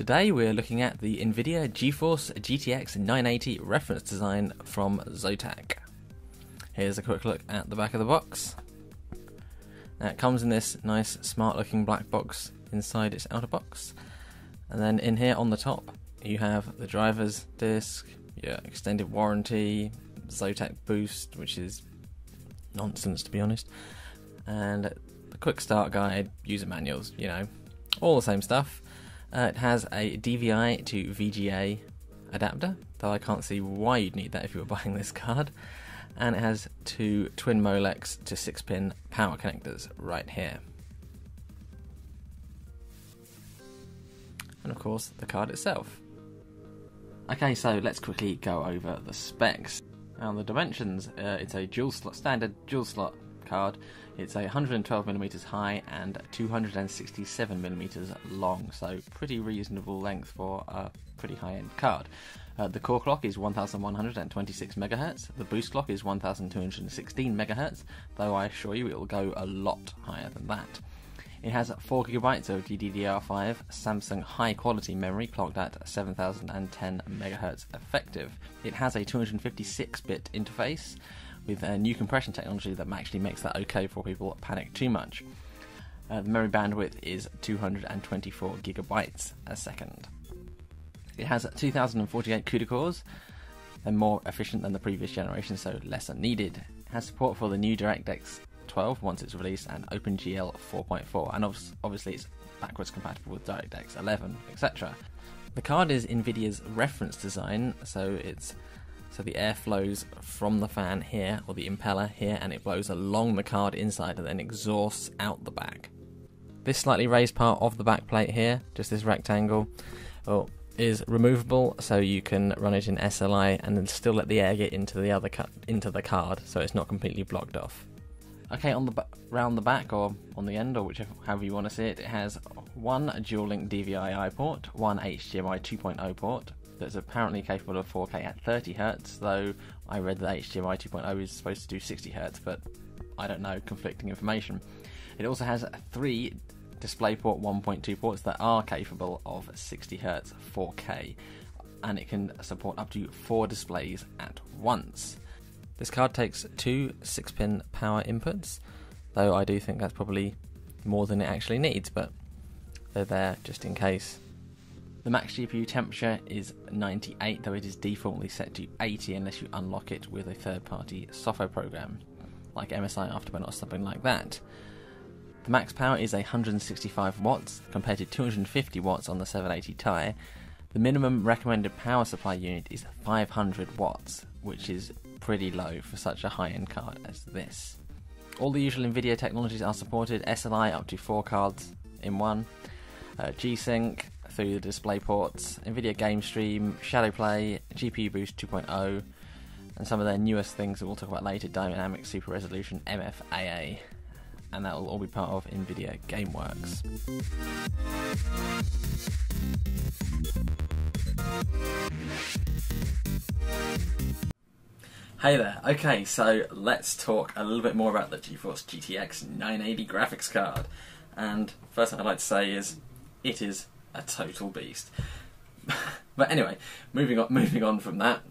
Today we're looking at the Nvidia GeForce GTX 980 reference design from Zotac. Here's a quick look at the back of the box. Now it comes in this nice smart looking black box inside its outer box, and then in here on the top you have the driver's disc, your extended warranty, Zotac boost, which is nonsense to be honest, and the quick start guide, user manuals, you know, all the same stuff. It has a DVI to VGA adapter, though I can't see why you'd need that if you were buying this card. And it has two twin Molex to 6-pin power connectors right here. And of course, the card itself. Okay, so let's quickly go over the specs. Now the dimensions, it's a standard dual slot card. It's a 112mm high and 267mm long, so pretty reasonable length for a pretty high-end card. The core clock is 1126 MHz, the boost clock is 1216 MHz, though I assure you it will go a lot higher than that. It has 4GB of GDDR5 Samsung high-quality memory clocked at 7010 MHz effective. It has a 256-bit interface with a new compression technology that actually makes that okay for people that panic too much. The memory bandwidth is 224GB a second. It has 2048 CUDA cores. They're more efficient than the previous generation, so less are needed. It has support for the new DirectX 12 once it's released, and OpenGL 4.4, and obviously it's backwards compatible with DirectX 11, etc. The card is Nvidia's reference design, so the air flows from the fan here, or the impeller here, and it blows along the card inside and then exhausts out the back. This slightly raised part of the back plate here, just this rectangle, is removable, so you can run it in SLI and then still let the air get into the card, so it's not completely blocked off. Okay, round the back or on the end, or however you want to see it, it has one dual-link DVI-I port, one HDMI 2.0 port that's apparently capable of 4K at 30Hz, though I read that HDMI 2.0 is supposed to do 60Hz, but I don't know, conflicting information. It also has 3 DisplayPort 1.2 ports that are capable of 60Hz 4K, and it can support up to 4 displays at once. This card takes 2 6-pin power inputs, though I do think that's probably more than it actually needs, but they're there just in case. The max GPU temperature is 98, though it is defaultly set to 80 unless you unlock it with a third-party software program, like MSI Afterburner or something like that. The max power is 165 watts, compared to 250 watts on the 780 Ti. The minimum recommended power supply unit is 500 watts, which is pretty low for such a high-end card as this. All the usual Nvidia technologies are supported, SLI up to 4 cards in one, G-Sync through the display ports, Nvidia Game Stream, Shadow Play, GPU Boost 2.0, and some of their newest things that we'll talk about later, Dynamic Super Resolution MFAA, and that will all be part of Nvidia GameWorks. Hey there, okay, so let's talk a little bit more about the GeForce GTX 980 graphics card. And first thing I'd like to say is, it is a total beast. But anyway, moving on from that,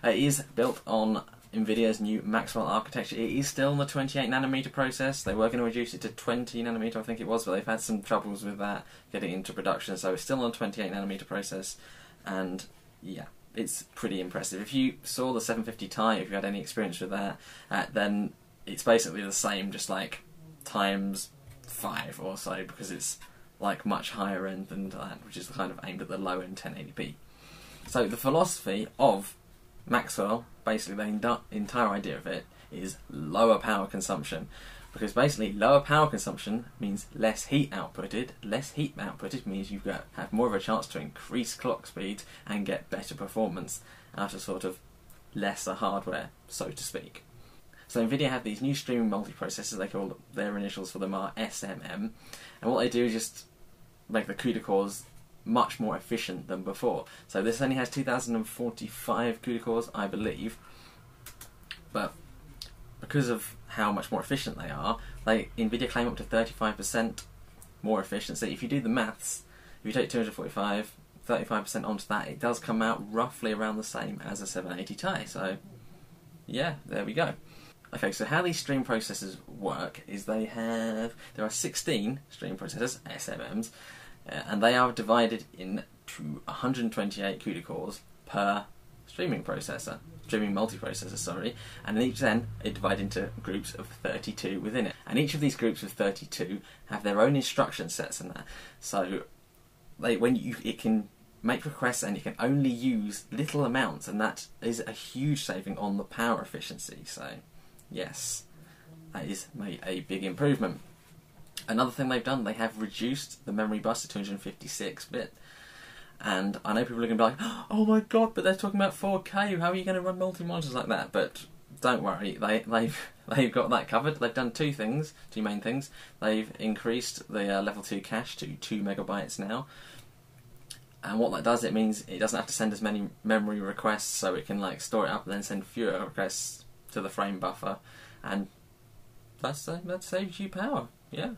it is built on Nvidia's new Maxwell architecture. It is still on the 28nm process. They were going to reduce it to 20nm, I think it was, but they've had some troubles with that getting into production, so it's still on the 28nm process, and yeah, it's pretty impressive. If you saw the 750 Ti, if you had any experience with that, then it's basically the same, just like times 5 or so, because it's like much higher end than that, which is kind of aimed at the low end 1080p. So the philosophy of Maxwell, basically the entire idea of it, is lower power consumption, because basically lower power consumption means less heat outputted. Less heat outputted means you have more of a chance to increase clock speed and get better performance out of sort of lesser hardware, so to speak. So Nvidia have these new streaming multiprocessors. They call their initials for them are SMM, and what they do is just make the CUDA cores much more efficient than before. So this only has 2045 CUDA cores, I believe, but because of how much more efficient they are, Nvidia claim up to 35% more efficiency. If you do the maths, if you take 245 35% onto that, it does come out roughly around the same as a 780 Ti. So yeah, there we go. Okay, so how these stream processors work is there are 16 stream processors, SMMs, and they are divided into 128 CUDA cores per streaming multiprocessor, sorry, and each then is divided into groups of 32 within it. And each of these groups of 32 have their own instruction sets in there. So it can make requests and you can only use little amounts, and that is a huge saving on the power efficiency. So yes, that is made a big improvement. Another thing they've done, they have reduced the memory bus to 256-bit. And I know people are going to be like, oh my god, but they're talking about 4K, how are you going to run multi-monitors like that? But don't worry, they've got that covered. They've done two main things. They've increased the level 2 cache to 2 megabytes now. And what that does, it means it doesn't have to send as many memory requests, so it can like store it up and then send fewer requests to the frame buffer. And that saves you power, yeah.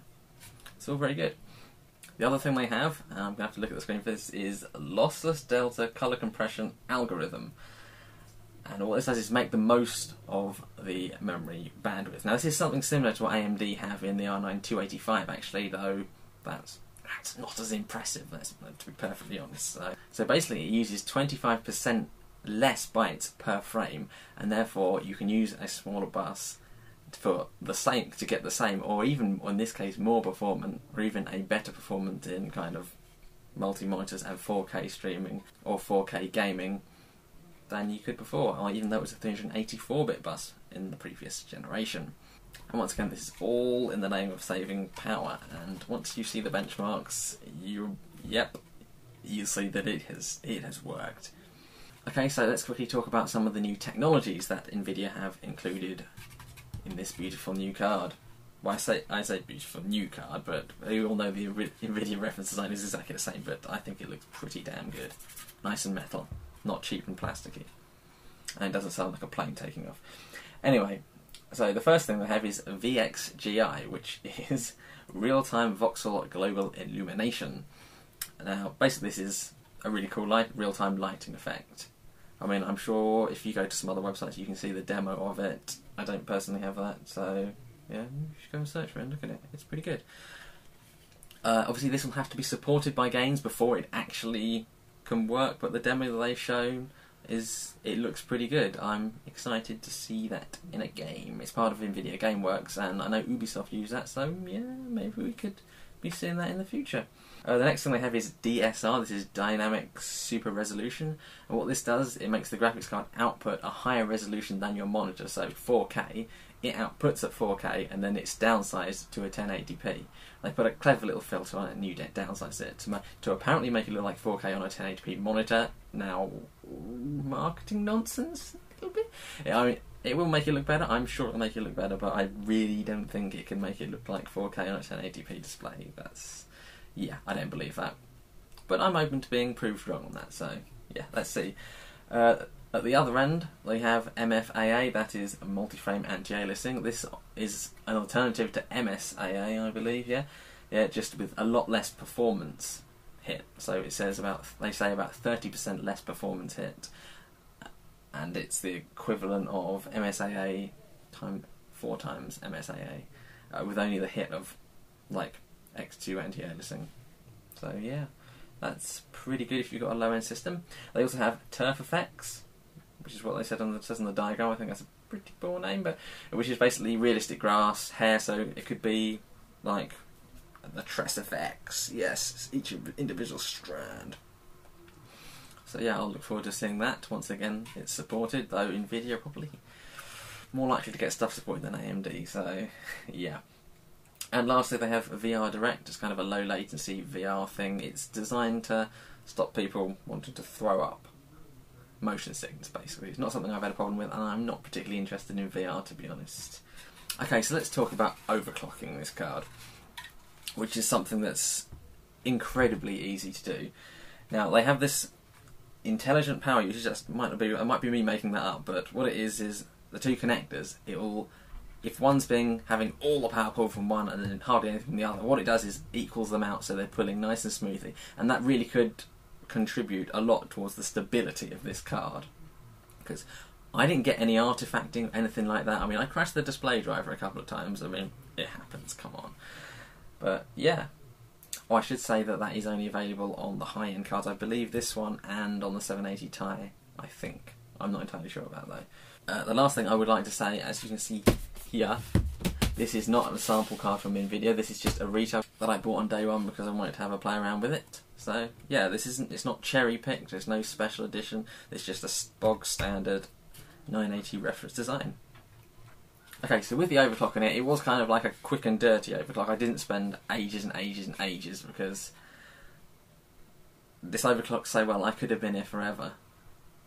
It's all very good. The other thing they have, I'm going to have to look at the screen for this, is lossless delta color compression algorithm. And all this does is make the most of the memory bandwidth. Now this is something similar to what AMD have in the R9 285 actually, though that's not as impressive, to be perfectly honest. So basically it uses 25% less bytes per frame, and therefore you can use a smaller bus for the same, to get the same, or even in this case more performant, or even a better performance in kind of multi-monitors and 4K streaming or 4K gaming than you could before, or even though it was a 384-bit bus in the previous generation. And once again, this is all in the name of saving power, and once you see the benchmarks, you'll see that it has worked. Okay, so let's quickly talk about some of the new technologies that Nvidia have included in this beautiful new card. Well, I say beautiful new card, but you all know the Nvidia reference design is exactly the same, but I think it looks pretty damn good. Nice and metal, not cheap and plasticky. And it doesn't sound like a plane taking off. Anyway, so the first thing we have is VXGI, which is real-time voxel global illumination. Now, basically this is a really cool real-time lighting effect. I mean, I'm sure if you go to some other websites you can see the demo of it. I don't personally have that, so yeah, you should go and search for it and look at it. It's pretty good. Obviously this will have to be supported by games before it actually can work, but the demo that they've shown it looks pretty good. I'm excited to see that in a game. It's part of Nvidia GameWorks, and I know Ubisoft use that, so yeah, maybe we could be seeing that in the future. The next thing they have is DSR. This is Dynamic Super Resolution, and what this does, it makes the graphics card output a higher resolution than your monitor. So 4K, it outputs at 4K, and then it's downsized to a 1080p. They put a clever little filter on it, and you downsize it to apparently make it look like 4K on a 1080p monitor. Now, marketing nonsense a little bit. I mean, it will make it look better. I'm sure it'll make it look better, but I really don't think it can make it look like 4K on a 1080p display. Yeah, I don't believe that. But I'm open to being proved wrong on that, so yeah, let's see. At the other end, they have MFAA, that is multi-frame anti-aliasing. This is an alternative to MSAA, I believe, yeah, just with a lot less performance hit. So they say about 30% less performance hit, and it's the equivalent of MSAA times 4 times MSAA, with only the hit of like X2 anti-aliasing. So yeah, that's pretty good if you've got a low-end system. They also have turf effects, which is what they said on the diagram. I think that's a pretty poor name, but which is basically realistic grass hair. So it could be like the tress effects. Yes, each individual strand. So yeah, I'll look forward to seeing that. Once again, it's supported, though Nvidia are probably more likely to get stuff supported than AMD. So yeah. And lastly, they have VR Direct. It's kind of a low latency VR thing. It's designed to stop people wanting to throw up motion sickness, basically. It's not something I've had a problem with, and I'm not particularly interested in VR, to be honest. Okay, so let's talk about overclocking this card, which is something that's incredibly easy to do. Now, they have this intelligent power usage. It might be me making that up, but what it is the two connectors. If one's having all the power pulled from one and then hardly anything from the other, what it does is equals them out, so they're pulling nice and smoothly, and that really could contribute a lot towards the stability of this card, because I didn't get any artifacting, anything like that. I mean, I crashed the display driver a couple of times. I mean, it happens, come on. But yeah, I should say that that is only available on the high-end cards. I believe this one and on the 780 Ti, I think. I'm not entirely sure about though. The last thing I would like to say, as you can see here, this is not a sample card from Nvidia. This is just a retail that I bought on day one because I wanted to have a play around with it. So yeah, it's not cherry picked. There's no special edition. It's just a bog standard 980 reference design. Okay, so with the overclock in it, it was kind of like a quick and dirty overclock. I didn't spend ages and ages and ages because this overclocked so well. I could have been here forever.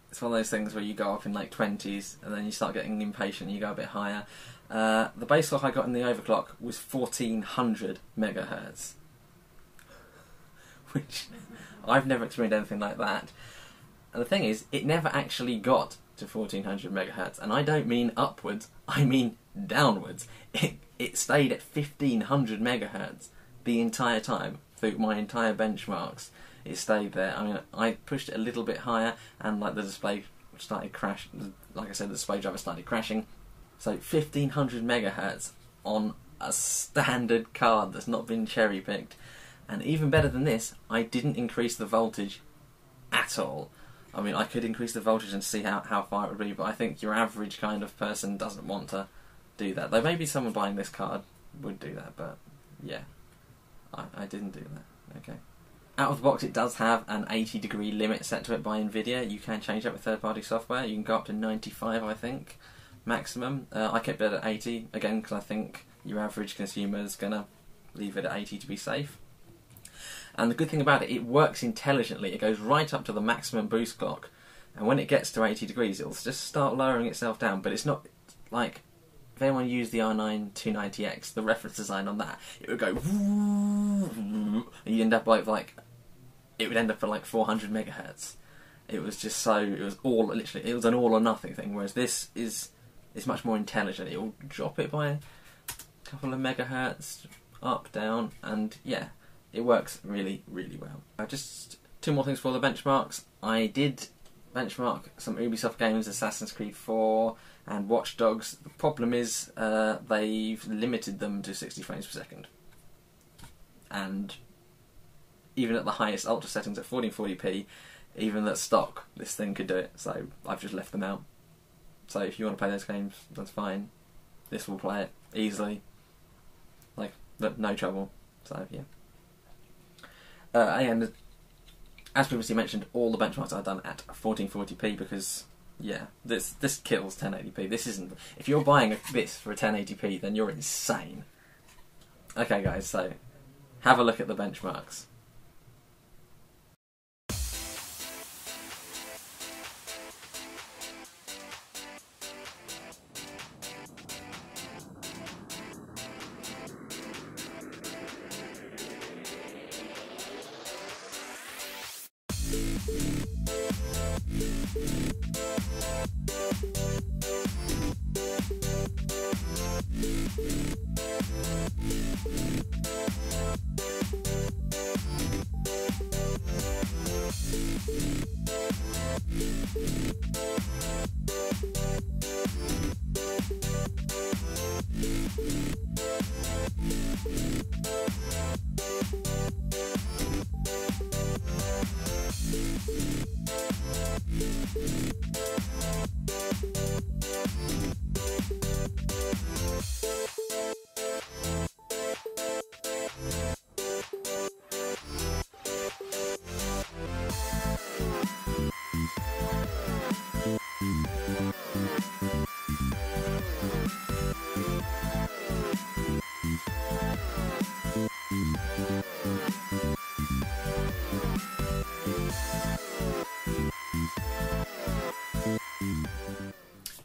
It's one of those things where you go up in like 20s and then you start getting impatient and you go a bit higher. The base clock I got in the overclock was 1400 megahertz, which I've never experienced anything like that. And the thing is, it never actually got to 1400 megahertz, and I don't mean upwards, I mean downwards. It stayed at 1500 megahertz the entire time through my entire benchmarks. It stayed there. I mean, I pushed it a little bit higher, and like the display started crashing. Like I said, the display driver started crashing. So 1500 megahertz on a standard card that's not been cherry picked, and even better than this, I didn't increase the voltage at all. I mean, I could increase the voltage and see how far it would be, but I think your average kind of person doesn't want to do that. Though maybe someone buying this card would do that, but yeah, I didn't do that. Okay. Out of the box, it does have an 80-degree limit set to it by Nvidia. You can change that with third-party software. You can go up to 95, I think, maximum. I kept it at 80, again, because I think your average consumer is going to leave it at 80 to be safe. And the good thing about it, it works intelligently. It goes right up to the maximum boost clock, and when it gets to 80 degrees, it'll just start lowering itself down. But it's not like, if anyone used the R9 290X, the reference design on that, it would go, and you end up like it would end up at like 400 megahertz. It was just so, it was all, literally, it was an all or nothing thing, whereas this is much more intelligent. It will drop it by a couple of megahertz, up, down, and yeah, it works really, really well. Just two more things for the benchmarks. I did benchmark some Ubisoft games, Assassin's Creed 4 and Watch Dogs. The problem is they've limited them to 60 frames per second. And even at the highest ultra settings at 1440p, even at stock, this thing could do it. So I've just left them out. So if you want to play those games, that's fine. This will play it easily. Like, no trouble. So yeah. And as previously mentioned, all the benchmarks I've done at 1440p because, yeah, this kills 1080p. This isn't. If you're buying this for a 1080p, then you're insane. Okay, guys, so have a look at the benchmarks.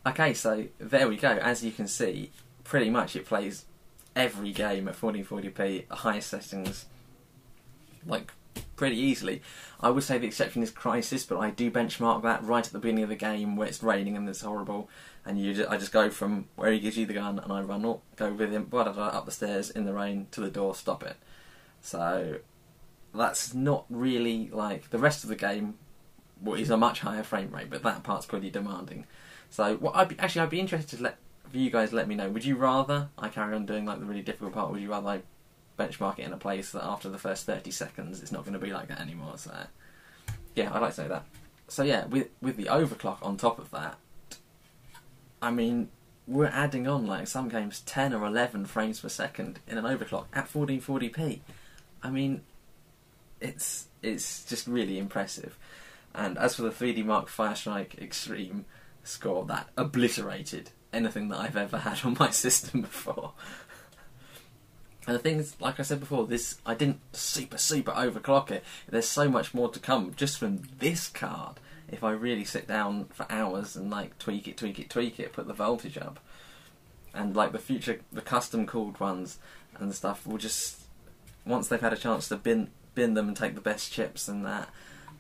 Okay, so there we go. As you can see, pretty much it plays every game at 1440p, highest settings, like, pretty easily. I would say the exception is Crisis, but I do benchmark that right at the beginning of the game where it's raining and it's horrible, and I just go from where he gives you the gun and I go with him up the stairs in the rain to the door, stop it. So that's not really like the rest of the game. Well, is a much higher frame rate, but that part's pretty demanding. So, what I'd be interested to for you guys let me know. Would you rather I carry on doing like the really difficult part, or would you rather I benchmark it in a place that after the first 30 seconds it's not going to be like that anymore? So, yeah, I'd like to say that. So yeah, with the overclock on top of that, I mean, we're adding on like some games 10 or 11 frames per second in an overclock at 1440p. I mean, it's just really impressive. And as for the 3D Mark Firestrike Extreme score, that obliterated anything that I've ever had on my system before. And the thing is, like I said before, I didn't super overclock it. There's so much more to come just from this card. If I really sit down for hours and like tweak it, put the voltage up. And like the custom cooled ones and stuff will just, once they've had a chance to bin them and take the best chips and that,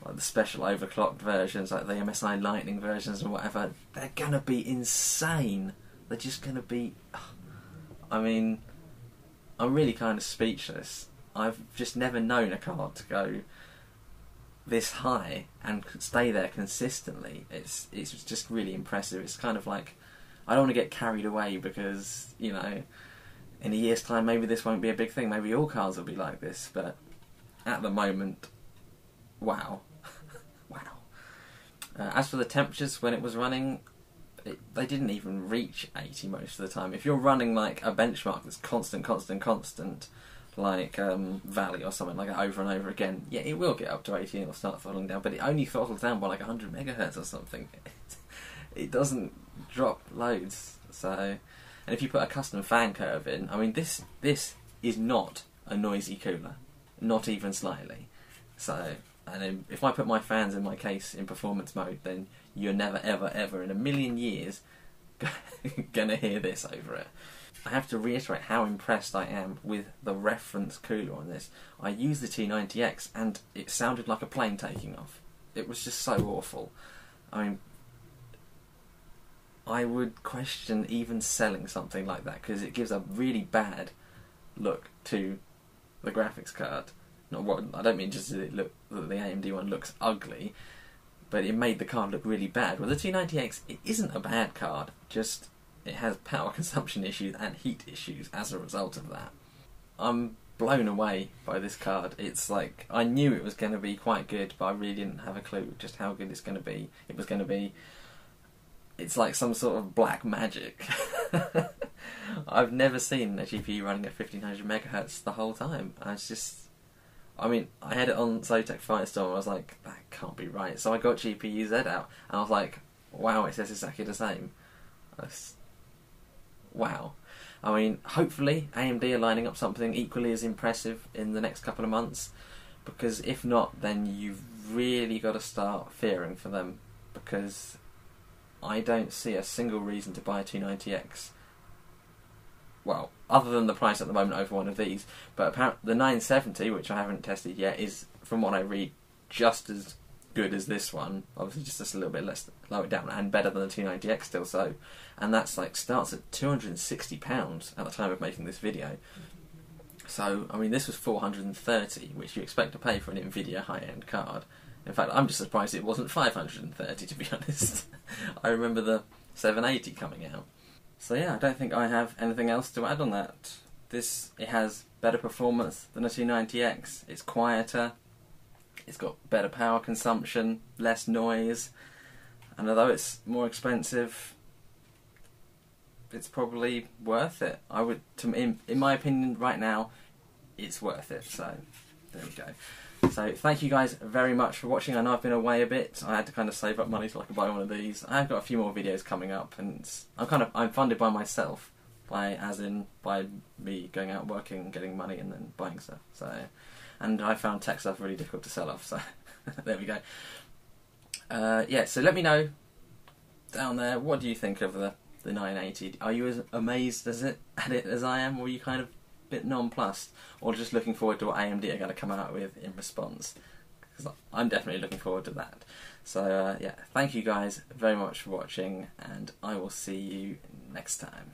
like the special overclocked versions, like the MSI Lightning versions and whatever, they're gonna be insane. They're just gonna be, I mean, I'm really kind of speechless. I've just never known a card to go this high and stay there consistently. It's just really impressive. It's kind of like, I don't want to get carried away because, you know, in a year's time maybe this won't be a big thing. Maybe all cards will be like this, but at the moment, wow. Wow. As for the temperatures when it was running, they didn't even reach 80 most of the time. If you're running like a benchmark that's constant, like Valley or something like that over and over again, yeah, it will get up to 80 and it'll start throttling down, but it only throttles down by like 100 megahertz or something. It doesn't drop loads. So, and if you put a custom fan curve in, I mean, this is not a noisy cooler, not even slightly. So, and then if I put my fans in my case in performance mode, then you're never ever in a million years gonna hear this over it. I have to reiterate how impressed I am with the reference cooler on this. I used the T90X and it sounded like a plane taking off. It was just so awful. I mean, I would question even selling something like that because it gives a really bad look to the graphics card. Not what I don't mean just that the AMD one looks ugly, but it made the card look really bad. Well, the T90X, it isn't a bad card, just it has power consumption issues and heat issues as a result of that. I'm blown away by this card. It's like, I knew it was going to be quite good, but I really didn't have a clue just how good it's going to be. It was going to be, it's like some sort of black magic. I've never seen a GPU running at 1500 megahertz the whole time. I mean, I had it on Zotac Firestorm and I was like, that can't be right. So I got GPU Z out and I was like, wow, it says exactly the same. Wow. I mean, hopefully AMD are lining up something equally as impressive in the next couple of months, because if not, then you've really got to start fearing for them, because I don't see a single reason to buy a T90X. Well, other than the price at the moment over one of these, but apparently the 970, which I haven't tested yet, is, from what I read, just as good as this one. Obviously just a little bit less lower down, and better than the T90X still. So, and that's like starts at £260 at the time of making this video. So, I mean, this was $430, which you expect to pay for an Nvidia high-end card. In fact, I'm just surprised it wasn't $530, to be honest. I remember the 780 coming out. So yeah, I don't think I have anything else to add on that. It has better performance than a T90X. It's quieter. It's got better power consumption, less noise, and although it's more expensive, it's probably worth it. I would, in my opinion, right now, it's worth it. So there we go. So thank you guys very much for watching. I know I've been away a bit. I had to kind of save up money so I could buy one of these. I've got a few more videos coming up, and I'm funded by myself, by me going out working, getting money, and then buying stuff. So, and I found tech stuff really difficult to sell off. So there we go. Yeah. So let me know down there, what do you think of the 980? Are you as amazed at it as I am, or are you kind of bit nonplussed, or just looking forward to what AMD are going to come out with in response? Because I'm definitely looking forward to that. So yeah, thank you guys very much for watching, and I will see you next time.